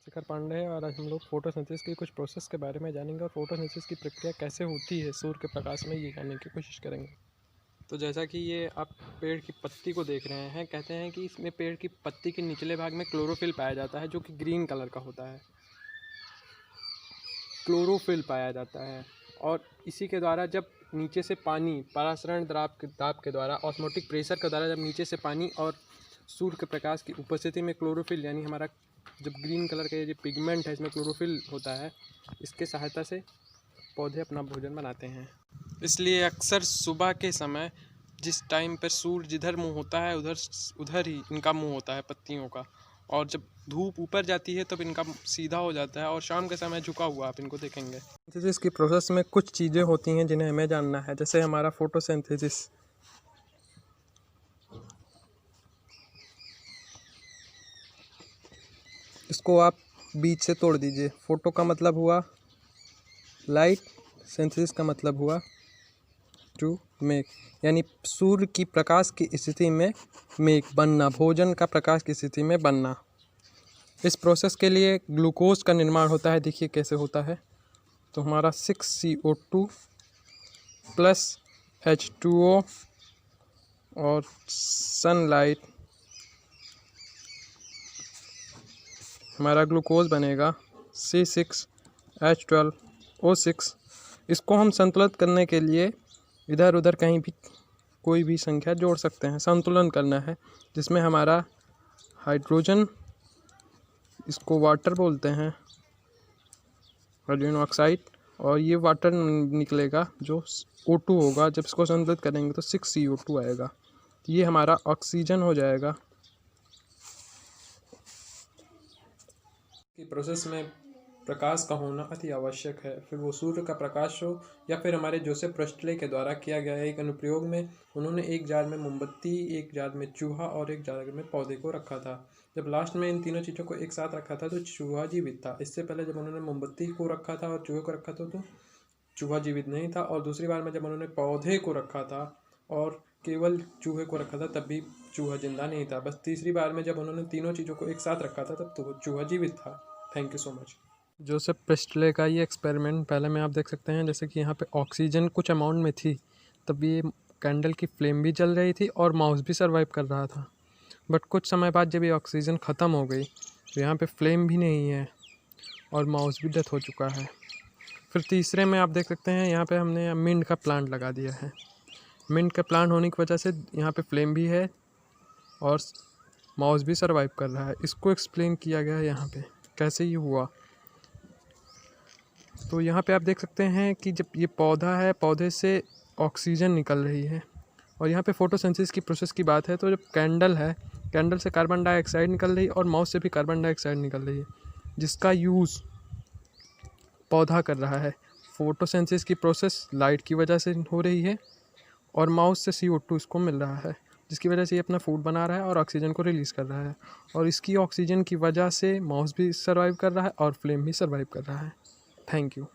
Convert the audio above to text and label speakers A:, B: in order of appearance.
A: शिखर पांडे है और आज हम लोग फोटोसिंथेसिस की कुछ प्रोसेस के बारे में जानेंगे और फोटोसिंथेसिस की प्रक्रिया कैसे होती है सूर्य के प्रकाश में, ये जानने की कोशिश करेंगे। तो जैसा कि ये आप पेड़ की पत्ती को देख रहे हैं, कहते हैं कि इसमें पेड़ की पत्ती के निचले भाग में क्लोरोफिल पाया जाता है जो कि ग्रीन कलर का होता है। क्लोरोफिल पाया जाता है और इसी के द्वारा जब नीचे से पानी परासरण दाब के द्वारा ऑस्मोटिक प्रेशर के द्वारा जब नीचे से पानी और सूर्य के प्रकाश की उपस्थिति में क्लोरोफिल यानी हमारा जब ग्रीन कलर का ये जो पिगमेंट है इसमें क्लोरोफिल होता है, इसके सहायता से पौधे अपना भोजन बनाते हैं। इसलिए अक्सर सुबह के समय जिस टाइम पर सूर्य जिधर मुँह होता है उधर ही इनका मुँह होता है पत्तियों का, और जब धूप ऊपर जाती है तब इनका सीधा हो जाता है और शाम के समय झुका हुआ आप इनको देखेंगे। सिंथेसिस की प्रोसेस में कुछ चीज़ें होती हैं जिन्हें हमें जानना है, जैसे हमारा फोटोसिंथेसिस। इसको आप बीच से तोड़ दीजिए। फोटो का मतलब हुआ लाइट, सिंथेसिस का मतलब हुआ टू मेक, यानी सूर्य की प्रकाश की स्थिति में मेक बनना, भोजन का प्रकाश की स्थिति में बनना। इस प्रोसेस के लिए ग्लूकोज का निर्माण होता है। देखिए कैसे होता है। तो हमारा 6CO2 प्लस H2O और सनलाइट, हमारा ग्लूकोज बनेगा C6H12O6। इसको हम संतुलित करने के लिए इधर उधर कहीं भी कोई भी संख्या जोड़ सकते हैं। संतुलन करना है जिसमें हमारा हाइड्रोजन, इसको वाटर बोलते हैं, हाइड्रोजन ऑक्साइड, और ये वाटर निकलेगा जो O2 होगा। जब इसको संतुलित करेंगे तो 6CO2 आएगा। ये हमारा ऑक्सीजन हो जाएगा। कि प्रोसेस में प्रकाश का होना अति आवश्यक है, फिर वो सूर्य का प्रकाश हो या फिर हमारे जोसेफ प्रेस्टले के द्वारा किया गया एक अनुप्रयोग में उन्होंने एक जार में मोमबत्ती, एक जार में चूहा और एक जार में पौधे को रखा था। जब लास्ट में इन तीनों चीज़ों को एक साथ रखा था तो चूहा जीवित था। इससे पहले जब उन्होंने मोमबत्ती को रखा था और चूहे को रखा था तो चूहा जीवित नहीं था, और दूसरी बार में जब उन्होंने पौधे को रखा था और केवल चूहे को रखा था तब भी चूहा जिंदा नहीं था। बस तीसरी बार में जब उन्होंने तीनों चीज़ों को एक साथ रखा था तब तो चूहा जीवित था। Thank you so much. Joseph Priestley का ये एक्सपेरिमेंट पहले में आप देख सकते हैं, जैसे कि यहाँ पे ऑक्सीजन कुछ अमाउंट में थी, तब ये कैंडल की फ्लेम भी जल रही थी और माउस भी सरवाइव कर रहा था। बट कुछ समय बाद जब ये ऑक्सीजन ख़त्म हो गई तो यहाँ पे फ्लेम भी नहीं है और माउस भी डेथ हो चुका है। फिर तीसरे में आप देख सकते हैं यहाँ पे हमने मिंट का प्लांट लगा दिया है। मिंट का प्लांट होने की वजह से यहाँ पे फ्लेम भी है और माउस भी सरवाइव कर रहा है। इसको एक्सप्लेन किया गया है यहाँ पे कैसे ये हुआ। तो यहाँ पे आप देख सकते हैं कि जब ये पौधा है, पौधे से ऑक्सीजन निकल रही है, और यहाँ पे फोटोसिंथेसिस की प्रोसेस की बात है तो जब कैंडल है, कैंडल से कार्बन डाइऑक्साइड निकल रही है और माउस से भी कार्बन डाइऑक्साइड निकल रही है, जिसका यूज़ पौधा कर रहा है। फोटोसिंथेसिस की प्रोसेस लाइट की वजह से हो रही है और माउस से CO2 इसको मिल रहा है, जिसकी वजह से ये अपना फूड बना रहा है और ऑक्सीजन को रिलीज़ कर रहा है, और इसकी ऑक्सीजन की वजह से माउस भी सर्वाइव कर रहा है और फ्लेम भी सर्वाइव कर रहा है। Thank you.